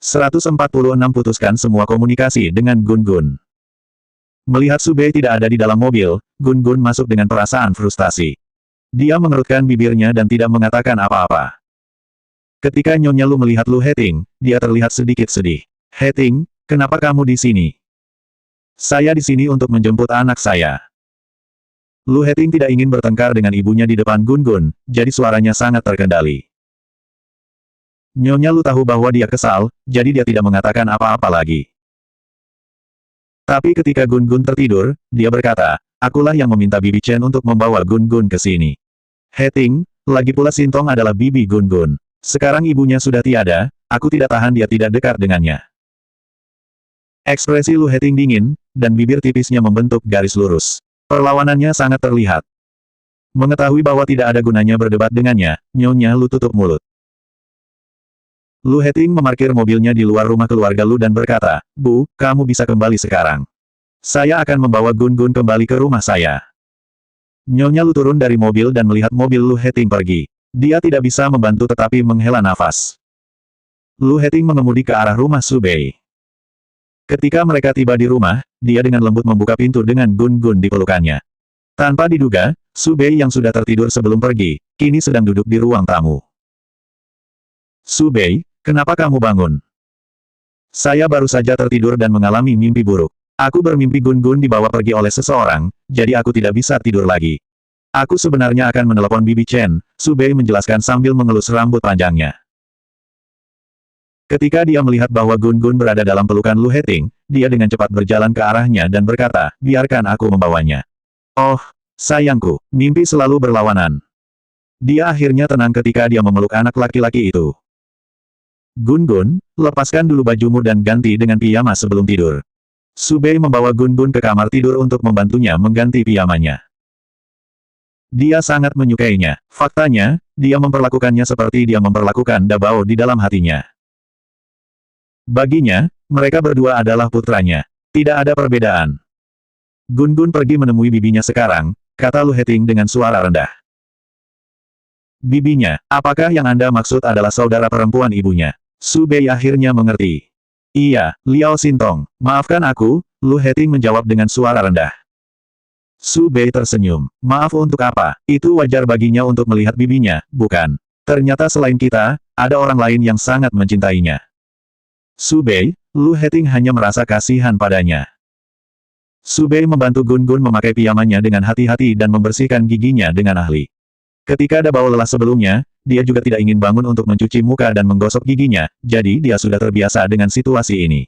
146 Putuskan semua komunikasi dengan Gun-Gun. Melihat Subei tidak ada di dalam mobil, Gun-Gun masuk dengan perasaan frustasi. Dia mengerutkan bibirnya dan tidak mengatakan apa-apa. Ketika Nyonya Lu melihat Lu Heting, dia terlihat sedikit sedih. Heting, kenapa kamu di sini? Saya di sini untuk menjemput anak saya. Lu Heting tidak ingin bertengkar dengan ibunya di depan Gun-Gun, jadi suaranya sangat terkendali. Nyonya Lu tahu bahwa dia kesal, jadi dia tidak mengatakan apa-apa lagi. Tapi ketika Gun-Gun tertidur, dia berkata, akulah yang meminta Bibi Chen untuk membawa Gun-Gun ke sini. Heting, lagi pula Sintong adalah bibi Gun-Gun. Sekarang ibunya sudah tiada, aku tidak tahan dia tidak dekat dengannya. Ekspresi Lu Heting dingin, dan bibir tipisnya membentuk garis lurus. Perlawanannya sangat terlihat. Mengetahui bahwa tidak ada gunanya berdebat dengannya, Nyonya Lu tutup mulut. Lu Heting memarkir mobilnya di luar rumah keluarga Lu dan berkata, Bu, kamu bisa kembali sekarang. Saya akan membawa Gun-Gun kembali ke rumah saya. Nyonya Lu turun dari mobil dan melihat mobil Lu Heting pergi. Dia tidak bisa membantu tetapi menghela nafas. Lu Heting mengemudi ke arah rumah Subei. Ketika mereka tiba di rumah, dia dengan lembut membuka pintu dengan Gun-Gun di pelukannya. Tanpa diduga, Subei yang sudah tertidur sebelum pergi, kini sedang duduk di ruang tamu. Subei, kenapa kamu bangun? Saya baru saja tertidur dan mengalami mimpi buruk. Aku bermimpi Gun-Gun dibawa pergi oleh seseorang, jadi aku tidak bisa tidur lagi. Aku sebenarnya akan menelepon Bibi Chen, Subei menjelaskan sambil mengelus rambut panjangnya. Ketika dia melihat bahwa Gun-Gun berada dalam pelukan Lu Heting, dia dengan cepat berjalan ke arahnya dan berkata, biarkan aku membawanya. Oh, sayangku, mimpi selalu berlawanan. Dia akhirnya tenang ketika dia memeluk anak laki-laki itu. Gun-Gun, lepaskan dulu bajumu dan ganti dengan piyama sebelum tidur. Subei membawa Gun-Gun ke kamar tidur untuk membantunya mengganti piyamanya. Dia sangat menyukainya. Faktanya, dia memperlakukannya seperti dia memperlakukan Dabao di dalam hatinya. Baginya, mereka berdua adalah putranya. Tidak ada perbedaan. Gun-Gun pergi menemui bibinya sekarang, kata Lu Heting dengan suara rendah. Bibinya, apakah yang Anda maksud adalah saudara perempuan ibunya? Subei akhirnya mengerti. Iya, Liao Sintong, maafkan aku, Lu Heting menjawab dengan suara rendah. Subei tersenyum. Maaf untuk apa? Itu wajar baginya untuk melihat bibinya, bukan? Ternyata selain kita, ada orang lain yang sangat mencintainya. Subei, Lu Heting hanya merasa kasihan padanya. Subei membantu Gun-Gun memakai piyamanya dengan hati-hati dan membersihkan giginya dengan ahli. Ketika Dabao lelah sebelumnya, dia juga tidak ingin bangun untuk mencuci muka dan menggosok giginya, jadi dia sudah terbiasa dengan situasi ini.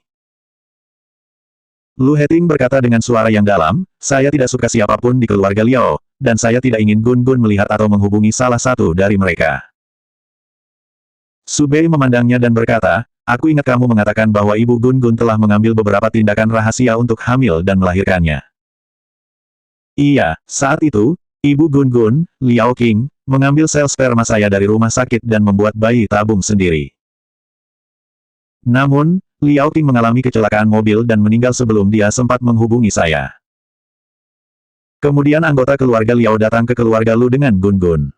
Lu Heting berkata dengan suara yang dalam, saya tidak suka siapapun di keluarga Liao, dan saya tidak ingin Gun-Gun melihat atau menghubungi salah satu dari mereka. Subei memandangnya dan berkata, aku ingat kamu mengatakan bahwa ibu Gun-Gun telah mengambil beberapa tindakan rahasia untuk hamil dan melahirkannya. Iya, saat itu, ibu Gun-Gun, Liao Qing, mengambil sel sperma saya dari rumah sakit dan membuat bayi tabung sendiri. Namun, Liao Qing mengalami kecelakaan mobil dan meninggal sebelum dia sempat menghubungi saya. Kemudian anggota keluarga Liao datang ke keluarga Lu dengan Gun-Gun.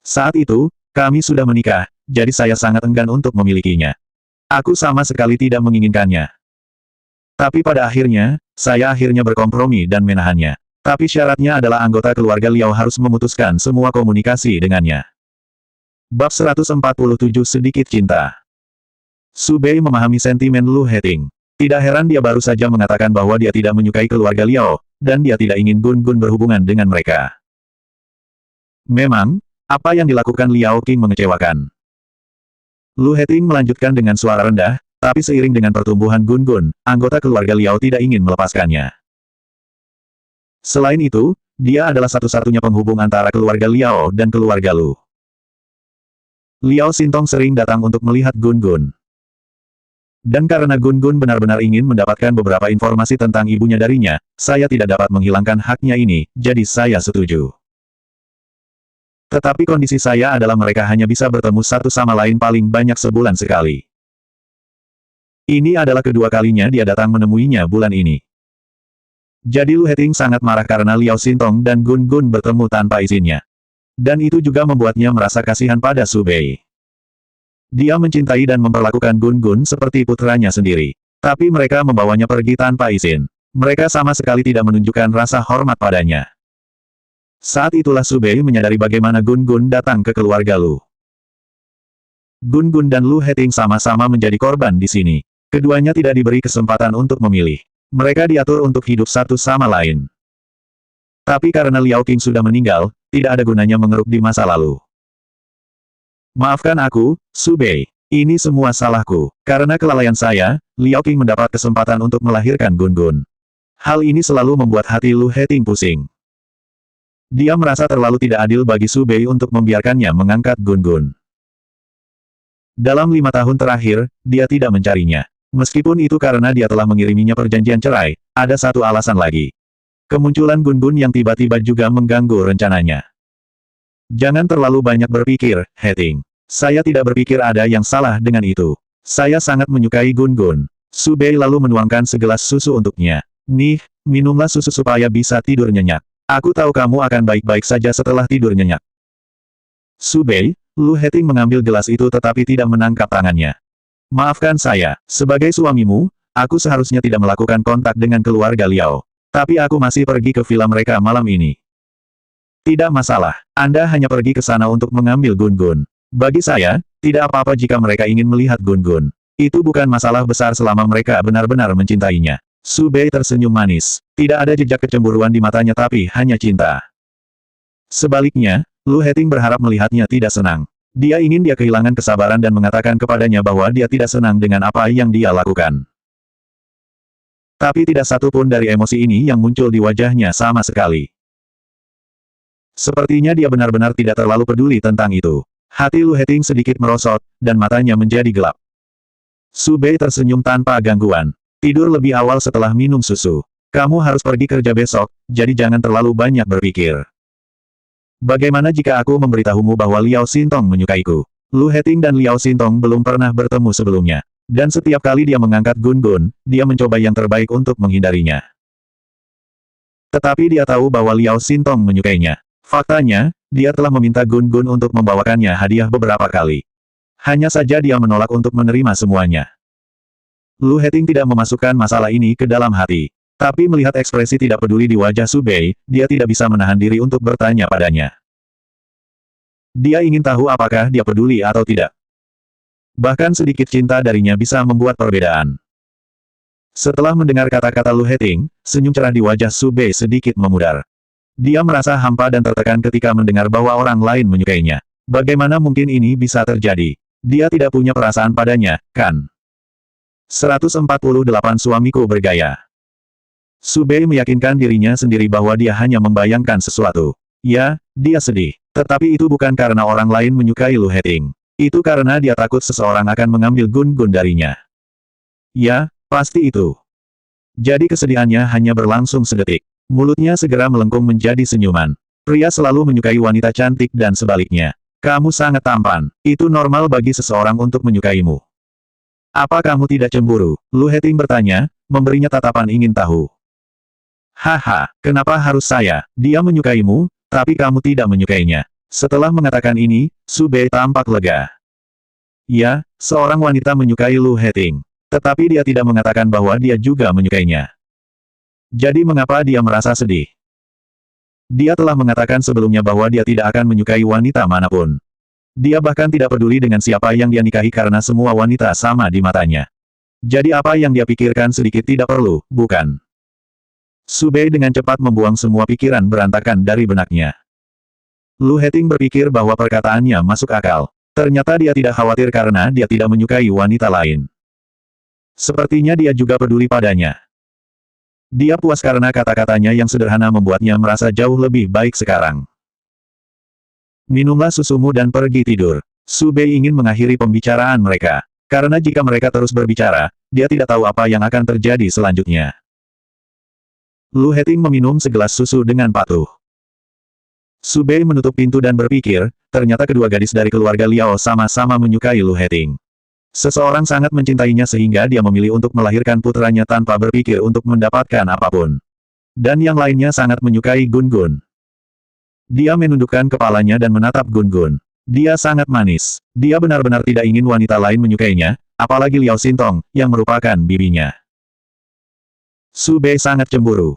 Saat itu, kami sudah menikah, jadi saya sangat enggan untuk memilikinya. Aku sama sekali tidak menginginkannya. Tapi pada akhirnya, saya akhirnya berkompromi dan menahannya. Tapi syaratnya adalah anggota keluarga Liao harus memutuskan semua komunikasi dengannya. Bab 147 Sedikit Cinta. Subei memahami sentimen Lu Heting. Tidak heran dia baru saja mengatakan bahwa dia tidak menyukai keluarga Liao, dan dia tidak ingin Gun-Gun berhubungan dengan mereka. Memang, apa yang dilakukan Liao Qing mengecewakan. Lu Heting melanjutkan dengan suara rendah, tapi seiring dengan pertumbuhan Gun-Gun, anggota keluarga Liao tidak ingin melepaskannya. Selain itu, dia adalah satu-satunya penghubung antara keluarga Liao dan keluarga Lu. Liao Sintong sering datang untuk melihat Gun-Gun. Dan karena Gun-Gun benar-benar ingin mendapatkan beberapa informasi tentang ibunya darinya, saya tidak dapat menghilangkan haknya ini, jadi saya setuju. Tetapi kondisi saya adalah mereka hanya bisa bertemu satu sama lain paling banyak sebulan sekali. Ini adalah kedua kalinya dia datang menemuinya bulan ini. Jadi Lu Heting sangat marah karena Liao Sintong dan Gun-Gun bertemu tanpa izinnya. Dan itu juga membuatnya merasa kasihan pada Subei. Dia mencintai dan memperlakukan Gun Gun seperti putranya sendiri. Tapi mereka membawanya pergi tanpa izin. Mereka sama sekali tidak menunjukkan rasa hormat padanya. Saat itulah Su Bei menyadari bagaimana Gun Gun datang ke keluarga Lu. Gun Gun dan Lu Heting sama-sama menjadi korban di sini. Keduanya tidak diberi kesempatan untuk memilih. Mereka diatur untuk hidup satu sama lain. Tapi karena Liao Qing sudah meninggal, tidak ada gunanya mengeruk di masa lalu. Maafkan aku, Su Bei. Ini semua salahku. Karena kelalaian saya, Liao Qing mendapat kesempatan untuk melahirkan Gun Gun. Hal ini selalu membuat hati Lu Heting pusing. Dia merasa terlalu tidak adil bagi Su Bei untuk membiarkannya mengangkat Gun Gun. Dalam 5 tahun terakhir, dia tidak mencarinya. Meskipun itu karena dia telah mengiriminya perjanjian cerai, ada satu alasan lagi. Kemunculan Gun Gun yang tiba-tiba juga mengganggu rencananya. Jangan terlalu banyak berpikir, Heting. Saya tidak berpikir ada yang salah dengan itu. Saya sangat menyukai Gun Gun. Su Bei lalu menuangkan segelas susu untuknya. Nih, minumlah susu supaya bisa tidur nyenyak. Aku tahu kamu akan baik-baik saja setelah tidur nyenyak. Su Bei, Lu Heting mengambil gelas itu tetapi tidak menangkap tangannya. Maafkan saya, sebagai suamimu, aku seharusnya tidak melakukan kontak dengan keluarga Liao. Tapi aku masih pergi ke villa mereka malam ini. Tidak masalah, Anda hanya pergi ke sana untuk mengambil Gun Gun. Bagi saya, tidak apa-apa jika mereka ingin melihat Gun Gun. Itu bukan masalah besar selama mereka benar-benar mencintainya. Su Bei tersenyum manis. Tidak ada jejak kecemburuan di matanya tapi hanya cinta. Sebaliknya, Lu Heting berharap melihatnya tidak senang. Dia ingin dia kehilangan kesabaran dan mengatakan kepadanya bahwa dia tidak senang dengan apa yang dia lakukan. Tapi tidak satu pun dari emosi ini yang muncul di wajahnya sama sekali. Sepertinya dia benar-benar tidak terlalu peduli tentang itu. Hati Lu Heting sedikit merosot, dan matanya menjadi gelap. Su Bei tersenyum tanpa gangguan. Tidur lebih awal setelah minum susu. Kamu harus pergi kerja besok, jadi jangan terlalu banyak berpikir. Bagaimana jika aku memberitahumu bahwa Liao Xintong menyukaiku? Lu Heting dan Liao Xintong belum pernah bertemu sebelumnya. Dan setiap kali dia mengangkat Gun Gun, dia mencoba yang terbaik untuk menghindarinya. Tetapi dia tahu bahwa Liao Xintong menyukainya. Faktanya, dia telah meminta Gun Gun untuk membawakannya hadiah beberapa kali. Hanya saja dia menolak untuk menerima semuanya. Lu Heting tidak memasukkan masalah ini ke dalam hati. Tapi melihat ekspresi tidak peduli di wajah Su Bei, dia tidak bisa menahan diri untuk bertanya padanya. Dia ingin tahu apakah dia peduli atau tidak. Bahkan sedikit cinta darinya bisa membuat perbedaan. Setelah mendengar kata-kata Lu Heting, senyum cerah di wajah Su Bei sedikit memudar. Dia merasa hampa dan tertekan ketika mendengar bahwa orang lain menyukainya. Bagaimana mungkin ini bisa terjadi? Dia tidak punya perasaan padanya, kan? 148 Suamiku bergaya. Su Bei meyakinkan dirinya sendiri bahwa dia hanya membayangkan sesuatu. Ya, dia sedih. Tetapi itu bukan karena orang lain menyukai Lu Heting. Itu karena dia takut seseorang akan mengambil Gun Gun darinya. Ya, pasti itu. Jadi kesedihannya hanya berlangsung sedetik. Mulutnya segera melengkung menjadi senyuman. Pria selalu menyukai wanita cantik dan sebaliknya. Kamu sangat tampan. Itu normal bagi seseorang untuk menyukaimu. Apa kamu tidak cemburu? Lu Heting bertanya, memberinya tatapan ingin tahu. Haha, kenapa harus saya? Dia menyukaimu, tapi kamu tidak menyukainya. Setelah mengatakan ini, Su Bei tampak lega. Ya, seorang wanita menyukai Lu Heting. Tetapi dia tidak mengatakan bahwa dia juga menyukainya. Jadi mengapa dia merasa sedih? Dia telah mengatakan sebelumnya bahwa dia tidak akan menyukai wanita manapun. Dia bahkan tidak peduli dengan siapa yang dia nikahi karena semua wanita sama di matanya. Jadi apa yang dia pikirkan sedikit tidak perlu, bukan? Su Bei dengan cepat membuang semua pikiran berantakan dari benaknya. Lu Heting berpikir bahwa perkataannya masuk akal. Ternyata dia tidak khawatir karena dia tidak menyukai wanita lain. Sepertinya dia juga peduli padanya. Dia puas karena kata-katanya yang sederhana membuatnya merasa jauh lebih baik sekarang. Minumlah susumu dan pergi tidur. Su Bei ingin mengakhiri pembicaraan mereka. Karena jika mereka terus berbicara, dia tidak tahu apa yang akan terjadi selanjutnya. Lu Heting meminum segelas susu dengan patuh. Su Bei menutup pintu dan berpikir, ternyata kedua gadis dari keluarga Liao sama-sama menyukai Lu Heting. Seseorang sangat mencintainya sehingga dia memilih untuk melahirkan putranya tanpa berpikir untuk mendapatkan apapun. Dan yang lainnya sangat menyukai Gun Gun. Dia menundukkan kepalanya dan menatap Gun Gun. Dia sangat manis. Dia benar-benar tidak ingin wanita lain menyukainya, apalagi Liao Xintong, yang merupakan bibinya. Su Bei sangat cemburu.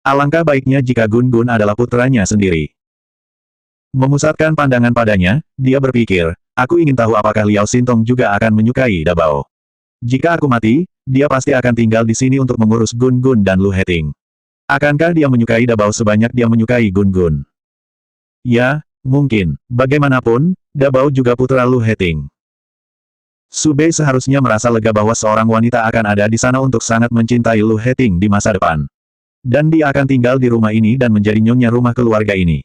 Alangkah baiknya jika Gun Gun adalah putranya sendiri. Memusatkan pandangan padanya, dia berpikir, aku ingin tahu apakah Liao Xintong juga akan menyukai Dabao. Jika aku mati, dia pasti akan tinggal di sini untuk mengurus Gun Gun dan Lu Heting. Akankah dia menyukai Dabao sebanyak dia menyukai Gun Gun? Ya, mungkin. Bagaimanapun, Dabao juga putra Lu Heting. Su Bei seharusnya merasa lega bahwa seorang wanita akan ada di sana untuk sangat mencintai Lu Heting di masa depan. Dan dia akan tinggal di rumah ini dan menjadi nyonya rumah keluarga ini.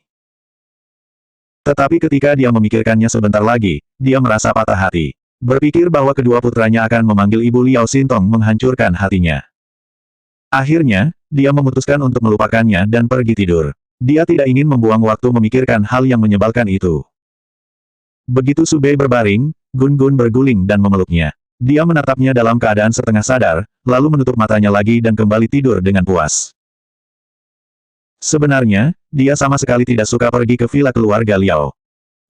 Tetapi ketika dia memikirkannya sebentar lagi, dia merasa patah hati. Berpikir bahwa kedua putranya akan memanggil ibu Liao Xintong menghancurkan hatinya. Akhirnya, dia memutuskan untuk melupakannya dan pergi tidur. Dia tidak ingin membuang waktu memikirkan hal yang menyebalkan itu. Begitu Su Bei berbaring, Gun Gun berguling dan memeluknya. Dia menatapnya dalam keadaan setengah sadar, lalu menutup matanya lagi dan kembali tidur dengan puas. Sebenarnya, dia sama sekali tidak suka pergi ke villa keluarga Liao.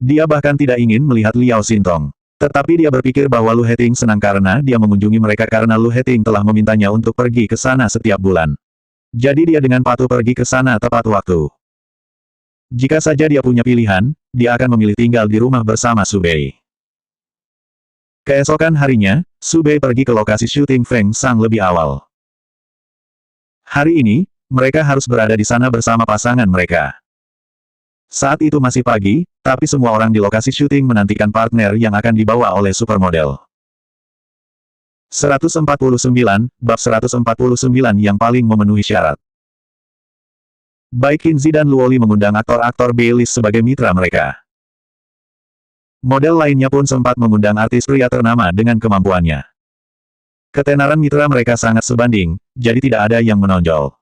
Dia bahkan tidak ingin melihat Liao Xintong. Tetapi dia berpikir bahwa Lu Heting senang karena dia mengunjungi mereka karena Lu Heting telah memintanya untuk pergi ke sana setiap bulan. Jadi dia dengan patuh pergi ke sana tepat waktu. Jika saja dia punya pilihan, dia akan memilih tinggal di rumah bersama Su Bei. Keesokan harinya, Su Bei pergi ke lokasi syuting Feng Sang lebih awal. Hari ini, mereka harus berada di sana bersama pasangan mereka. Saat itu masih pagi, tapi semua orang di lokasi syuting menantikan partner yang akan dibawa oleh supermodel. 149, Bab 149 yang paling memenuhi syarat. Baik Qinzi dan Luoli mengundang aktor-aktor B-list sebagai mitra mereka. Model lainnya pun sempat mengundang artis pria ternama dengan kemampuannya. Ketenaran mitra mereka sangat sebanding, jadi tidak ada yang menonjol.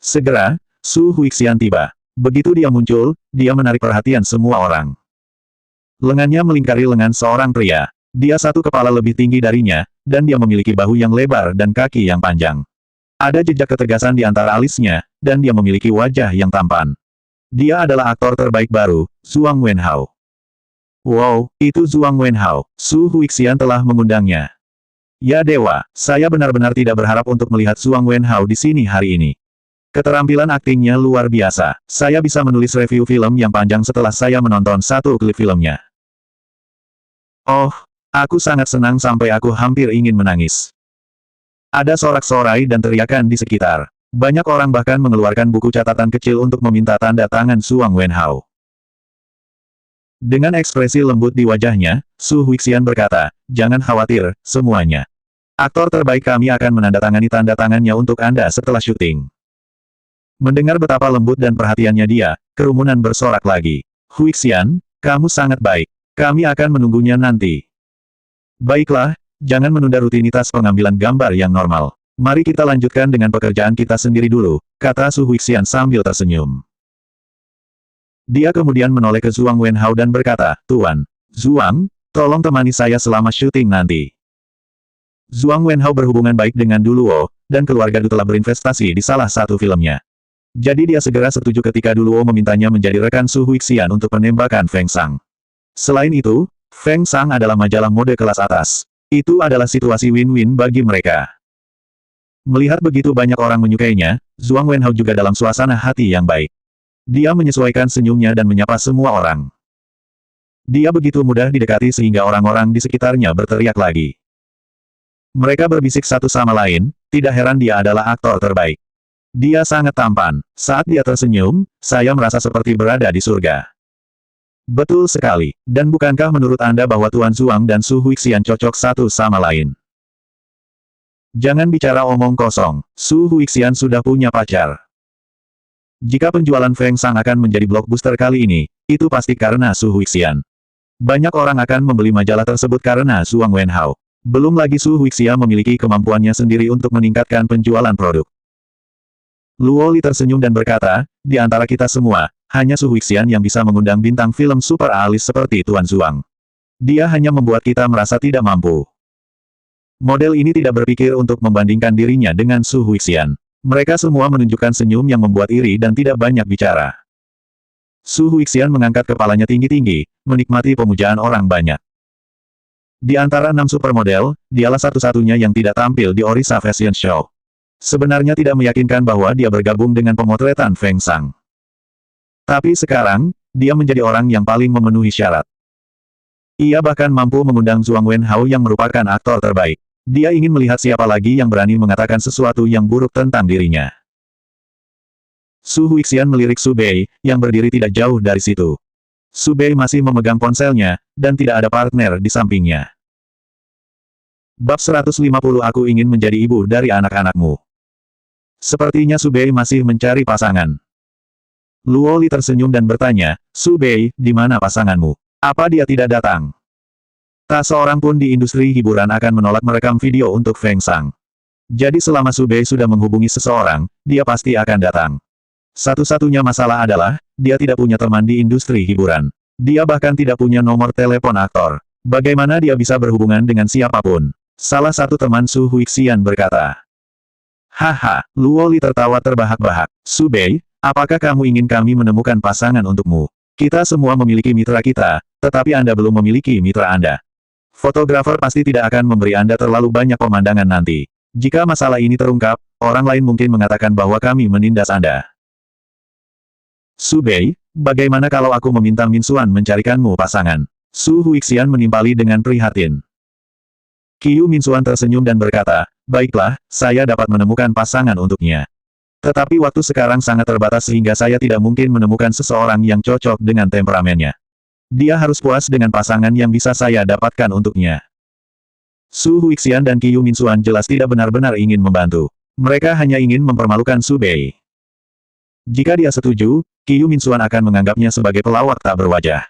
Segera, Su Huixian tiba. Begitu dia muncul, dia menarik perhatian semua orang. Lengannya melingkari lengan seorang pria. Dia satu kepala lebih tinggi darinya, dan dia memiliki bahu yang lebar dan kaki yang panjang. Ada jejak ketegasan di antara alisnya, dan dia memiliki wajah yang tampan. Dia adalah aktor terbaik baru, Zhuang Wenhao. Wow, itu Zhuang Wenhao. Su Huixian telah mengundangnya. Ya dewa, saya benar-benar tidak berharap untuk melihat Zhuang Wenhao di sini hari ini. Keterampilan aktingnya luar biasa. Saya bisa menulis review film yang panjang setelah saya menonton satu klip filmnya. Oh, aku sangat senang sampai aku hampir ingin menangis. Ada sorak-sorai dan teriakan di sekitar. Banyak orang bahkan mengeluarkan buku catatan kecil untuk meminta tanda tangan Zhuang Wenhao. Dengan ekspresi lembut di wajahnya, Su Huixian berkata, jangan khawatir, semuanya. Aktor terbaik kami akan menandatangani tanda tangannya untuk Anda setelah syuting. Mendengar betapa lembut dan perhatiannya dia, kerumunan bersorak lagi. Huixian, kamu sangat baik. Kami akan menunggunya nanti. Baiklah, jangan menunda rutinitas pengambilan gambar yang normal. Mari kita lanjutkan dengan pekerjaan kita sendiri dulu, kata Su Huixian sambil tersenyum. Dia kemudian menoleh ke Zhuang Wenhao dan berkata, Tuan, Zhuang, tolong temani saya selama syuting nanti. Zhuang Wenhao berhubungan baik dengan Du Luo, dan keluarga Du telah berinvestasi di salah satu filmnya. Jadi dia segera setuju ketika Du Luo memintanya menjadi rekan Su Huixian untuk penembakan Feng Sang. Selain itu, Feng Sang adalah majalah mode kelas atas. Itu adalah situasi win-win bagi mereka. Melihat begitu banyak orang menyukainya, Zhuang Wenhao juga dalam suasana hati yang baik. Dia menyesuaikan senyumnya dan menyapa semua orang. Dia begitu mudah didekati sehingga orang-orang di sekitarnya berteriak lagi. Mereka berbisik satu sama lain, tidak heran dia adalah aktor terbaik. Dia sangat tampan. Saat dia tersenyum, saya merasa seperti berada di surga. Betul sekali. Dan bukankah menurut Anda bahwa Tuan Zhuang dan Su Huixian cocok satu sama lain? Jangan bicara omong kosong. Su Huixian sudah punya pacar. Jika penjualan Feng Sang akan menjadi blockbuster kali ini, itu pasti karena Su Huixian. Banyak orang akan membeli majalah tersebut karena Zhuang Wenhao. Belum lagi Su Huixian memiliki kemampuannya sendiri untuk meningkatkan penjualan produk. Luoli tersenyum dan berkata, di antara kita semua, hanya Su Huixian yang bisa mengundang bintang film super alis seperti Tuan Zhuang. Dia hanya membuat kita merasa tidak mampu. Model ini tidak berpikir untuk membandingkan dirinya dengan Su Huixian. Mereka semua menunjukkan senyum yang membuat iri dan tidak banyak bicara. Su Huixian mengangkat kepalanya tinggi-tinggi, menikmati pemujaan orang banyak. Di antara 6 supermodel, dialah satu-satunya yang tidak tampil di Orisa Fashion Show. Sebenarnya tidak meyakinkan bahwa dia bergabung dengan pemotretan Feng Sang. Tapi sekarang, dia menjadi orang yang paling memenuhi syarat. Ia bahkan mampu mengundang Zhuang Wenhao yang merupakan aktor terbaik. Dia ingin melihat siapa lagi yang berani mengatakan sesuatu yang buruk tentang dirinya. Su Huixian melirik Su Bei, yang berdiri tidak jauh dari situ. Su Bei masih memegang ponselnya, dan tidak ada partner di sampingnya. Bab 150 Aku ingin menjadi ibu dari anak-anakmu. Sepertinya Su Bei masih mencari pasangan. Luo Li tersenyum dan bertanya, Su Bei, di mana pasanganmu? Apa dia tidak datang? Tak seorang pun di industri hiburan akan menolak merekam video untuk Feng Sang. Jadi selama Su Bei sudah menghubungi seseorang, dia pasti akan datang. Satu-satunya masalah adalah, dia tidak punya teman di industri hiburan. Dia bahkan tidak punya nomor telepon aktor. Bagaimana dia bisa berhubungan dengan siapapun? Salah satu teman Su Huixian berkata. Haha, Luo Li tertawa terbahak-bahak. Su Bei, apakah kamu ingin kami menemukan pasangan untukmu? Kita semua memiliki mitra kita, tetapi Anda belum memiliki mitra Anda. Fotografer pasti tidak akan memberi Anda terlalu banyak pemandangan nanti. Jika masalah ini terungkap, orang lain mungkin mengatakan bahwa kami menindas Anda. Su Bei, bagaimana kalau aku meminta Min Xuan mencarikanmu pasangan? Su Huixian menimpali dengan prihatin. Qiu Min Xuan tersenyum dan berkata, baiklah, saya dapat menemukan pasangan untuknya. Tetapi waktu sekarang sangat terbatas sehingga saya tidak mungkin menemukan seseorang yang cocok dengan temperamennya. Dia harus puas dengan pasangan yang bisa saya dapatkan untuknya. Su Huixian dan Qiu Min Xuan jelas tidak benar-benar ingin membantu. Mereka hanya ingin mempermalukan Su Bei. Jika dia setuju, Qiu Min Xuan akan menganggapnya sebagai pelawak tak berwajah.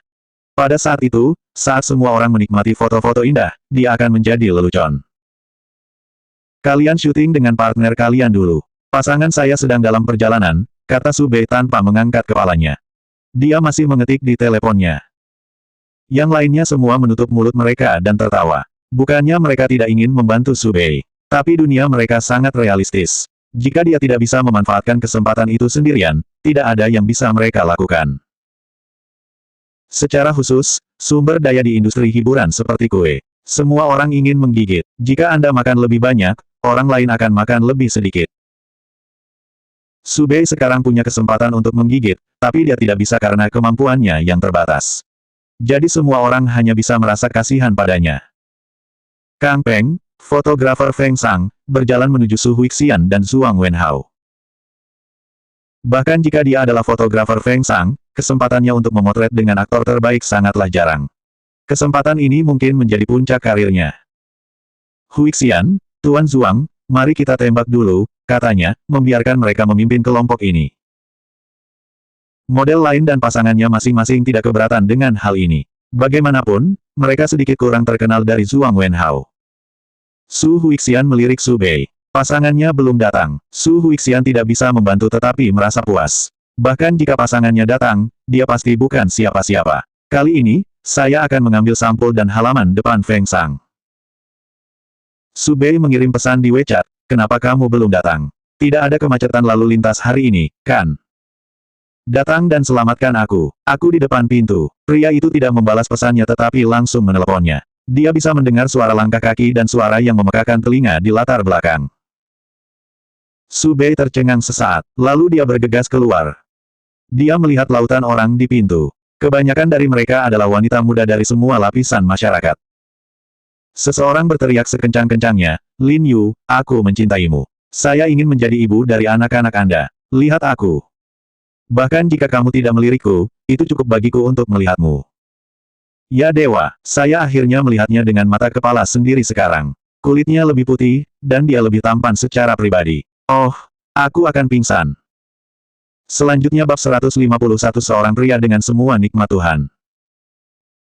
Pada saat itu, saat semua orang menikmati foto-foto indah, dia akan menjadi lelucon. Kalian syuting dengan partner kalian dulu. Pasangan saya sedang dalam perjalanan, kata Su Bei tanpa mengangkat kepalanya. Dia masih mengetik di teleponnya. Yang lainnya semua menutup mulut mereka dan tertawa. Bukannya mereka tidak ingin membantu Su Bei. Tapi dunia mereka sangat realistis. Jika dia tidak bisa memanfaatkan kesempatan itu sendirian, tidak ada yang bisa mereka lakukan. Secara khusus, sumber daya di industri hiburan seperti kue. Semua orang ingin menggigit. Jika Anda makan lebih banyak, orang lain akan makan lebih sedikit. Su Bei sekarang punya kesempatan untuk menggigit, tapi dia tidak bisa karena kemampuannya yang terbatas. Jadi semua orang hanya bisa merasa kasihan padanya. Kang Peng, fotografer Feng Sang, berjalan menuju Su Huixian dan Zhuang Wenhao. Bahkan jika dia adalah fotografer Feng Sang, kesempatannya untuk memotret dengan aktor terbaik sangatlah jarang. Kesempatan ini mungkin menjadi puncak karirnya. Huixian, Tuan Zhuang, mari kita tembak dulu, katanya, membiarkan mereka memimpin kelompok ini. Model lain dan pasangannya masing-masing tidak keberatan dengan hal ini. Bagaimanapun, mereka sedikit kurang terkenal dari Zhuang Wenhao. Su Huixian melirik Su Bei. Pasangannya belum datang. Su Huixian tidak bisa membantu tetapi merasa puas. Bahkan jika pasangannya datang, dia pasti bukan siapa-siapa. Kali ini, saya akan mengambil sampul dan halaman depan Feng Sang. Su Bei mengirim pesan di WeChat, kenapa kamu belum datang? Tidak ada kemacetan lalu lintas hari ini, kan? Datang dan selamatkan aku. Aku di depan pintu. Pria itu tidak membalas pesannya tetapi langsung meneleponnya. Dia bisa mendengar suara langkah kaki dan suara yang memekakan telinga di latar belakang. Su Bei tercengang sesaat, lalu dia bergegas keluar. Dia melihat lautan orang di pintu. Kebanyakan dari mereka adalah wanita muda dari semua lapisan masyarakat. Seseorang berteriak sekencang-kencangnya, Lin Yu, aku mencintaimu. Saya ingin menjadi ibu dari anak-anak Anda. Lihat aku. Bahkan jika kamu tidak melirikku, itu cukup bagiku untuk melihatmu. Ya dewa, saya akhirnya melihatnya dengan mata kepala sendiri sekarang. Kulitnya lebih putih, dan dia lebih tampan secara pribadi. Oh, aku akan pingsan. Selanjutnya bab 151 seorang pria dengan semua nikmat Tuhan.